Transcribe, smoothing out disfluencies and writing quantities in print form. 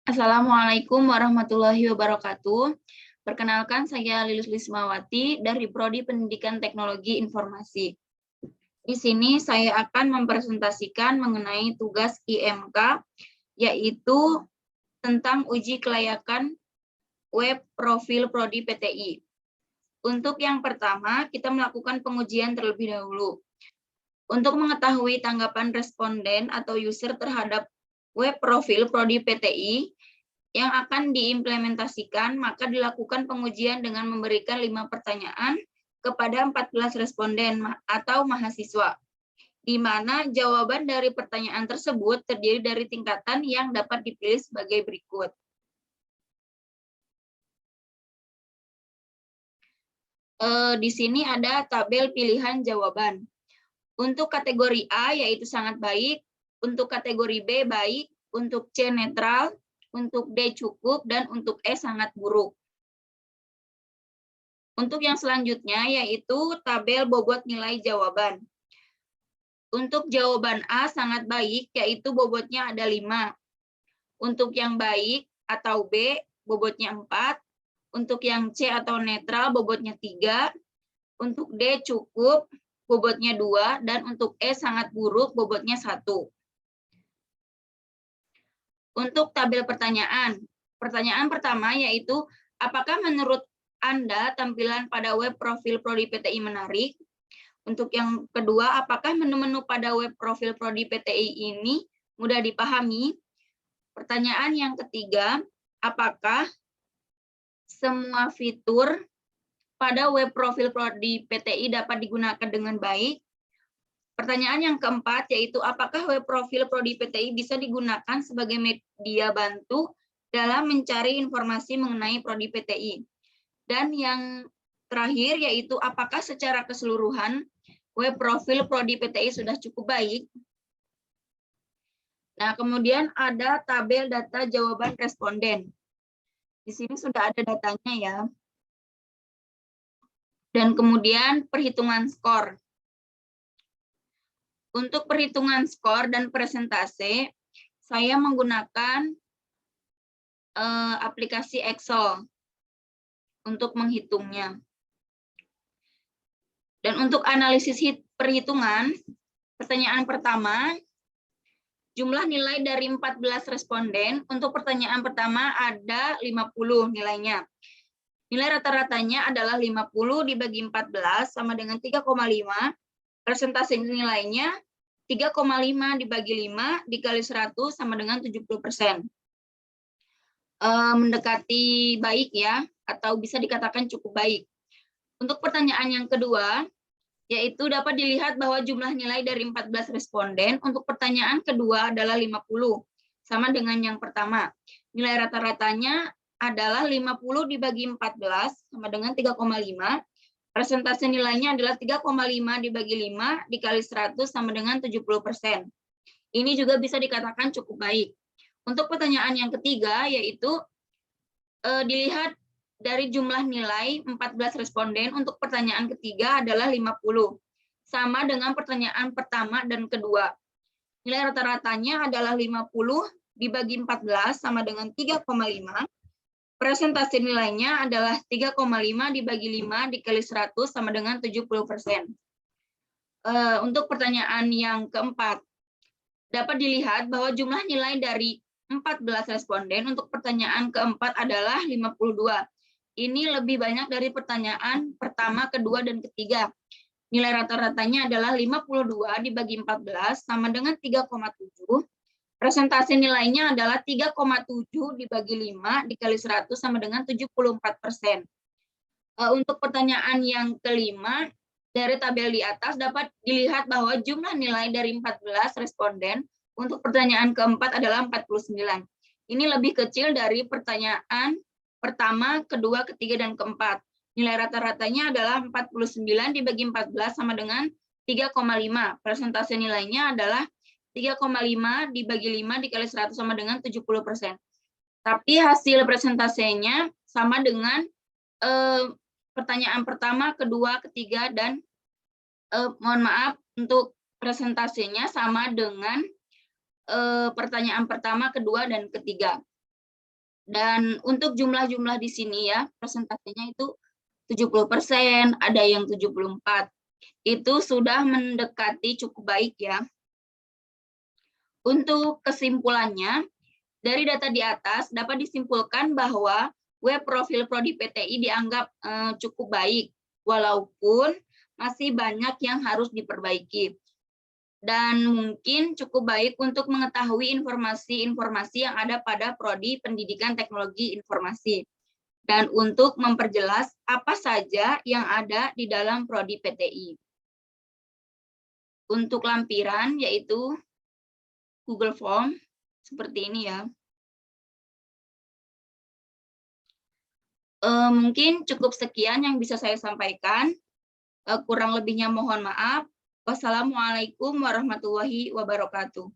Assalamualaikum warahmatullahi wabarakatuh. Perkenalkan, saya Lilis Lismawati dari Prodi Pendidikan Teknologi Informasi. Di sini saya akan mempresentasikan mengenai tugas IMK, yaitu tentang uji kelayakan web profil Prodi PTI. Untuk yang pertama, kita melakukan pengujian terlebih dahulu. Untuk mengetahui tanggapan responden atau user terhadap web profil Prodi PTI yang akan diimplementasikan, maka dilakukan pengujian dengan memberikan 5 pertanyaan kepada 14 responden atau mahasiswa, di mana jawaban dari pertanyaan tersebut terdiri dari tingkatan yang dapat dipilih sebagai berikut. Di sini ada tabel pilihan jawaban. Untuk kategori A yaitu sangat baik, untuk kategori B baik, untuk C netral, untuk D cukup, dan untuk E sangat buruk. Untuk yang selanjutnya yaitu tabel bobot nilai jawaban. Untuk jawaban A sangat baik yaitu bobotnya ada 5. Untuk yang baik atau B bobotnya 4. Untuk yang C atau netral bobotnya 3. Untuk D cukup bobotnya 2, dan untuk E sangat buruk bobotnya 1. Untuk tabel pertanyaan. Pertanyaan pertama yaitu, apakah menurut Anda tampilan pada web profil Prodi PTI menarik? Untuk yang kedua, apakah menu-menu pada web profil Prodi PTI ini mudah dipahami? Pertanyaan yang ketiga, apakah semua fitur pada web profil Prodi PTI dapat digunakan dengan baik? Pertanyaan yang keempat yaitu, apakah web profil Prodi PTI bisa digunakan sebagai media bantu dalam mencari informasi mengenai Prodi PTI? Dan yang terakhir yaitu, apakah secara keseluruhan web profil Prodi PTI sudah cukup baik? Nah, kemudian ada tabel data jawaban responden. Di sini sudah ada datanya ya. Dan kemudian perhitungan skor. Untuk perhitungan skor dan presentase, saya menggunakan aplikasi Excel untuk menghitungnya. Dan untuk analisis perhitungan, pertanyaan pertama, jumlah nilai dari 14 responden. Untuk pertanyaan pertama ada 50 nilainya. Nilai rata-ratanya adalah 50 dibagi 14 sama dengan 3,5. Presentasi nilainya 3,5 dibagi 5 dikali 100 sama dengan 70%. Mendekati baik ya, atau bisa dikatakan cukup baik. Untuk pertanyaan yang kedua, yaitu dapat dilihat bahwa jumlah nilai dari 14 responden untuk pertanyaan kedua adalah 50, sama dengan yang pertama. Nilai rata-ratanya adalah 50 dibagi 14 sama dengan 3,5. Presentasi nilainya adalah 3,5 dibagi 5 dikali 100 sama dengan 70%. Ini juga bisa dikatakan cukup baik. Untuk pertanyaan yang ketiga, yaitu dilihat dari jumlah nilai 14 responden untuk pertanyaan ketiga adalah 50. Sama dengan pertanyaan pertama dan kedua. Nilai rata-ratanya adalah 50 dibagi 14 sama dengan 3,5. Presentasi nilainya adalah 3,5 dibagi 5 dikali 100 sama dengan 70%. Untuk pertanyaan yang keempat, dapat dilihat bahwa jumlah nilai dari 14 responden untuk pertanyaan keempat adalah 52. Ini lebih banyak dari pertanyaan pertama, kedua, dan ketiga. Nilai rata-ratanya adalah 52 dibagi 14 sama dengan 3,7. Presentasi nilainya adalah 3,7 dibagi 5 dikali 100 sama dengan 74%. Untuk pertanyaan yang kelima, dari tabel di atas dapat dilihat bahwa jumlah nilai dari 14 responden untuk pertanyaan keempat adalah 49. Ini lebih kecil dari pertanyaan pertama, kedua, ketiga, dan keempat. Nilai rata-ratanya adalah 49 dibagi 14 sama dengan 3,5. Presentasi nilainya adalah 3,5 dibagi 5 dikali 100 sama dengan 70%. Tapi hasil presentasinya sama dengan pertanyaan pertama, kedua, ketiga, dan mohon maaf, untuk presentasinya sama dengan pertanyaan pertama, kedua, dan ketiga. Dan untuk jumlah-jumlah di sini ya, persentasenya itu 70%, ada yang 74%. Itu sudah mendekati cukup baik ya. Untuk kesimpulannya, dari data di atas dapat disimpulkan bahwa web profil Prodi PTI dianggap cukup baik, walaupun masih banyak yang harus diperbaiki. Dan mungkin cukup baik untuk mengetahui informasi-informasi yang ada pada Prodi Pendidikan Teknologi Informasi. Dan untuk memperjelas apa saja yang ada di dalam Prodi PTI. Untuk lampiran yaitu Google Form, seperti ini ya. Mungkin cukup sekian yang bisa saya sampaikan. Kurang lebihnya mohon maaf. Wassalamualaikum warahmatullahi wabarakatuh.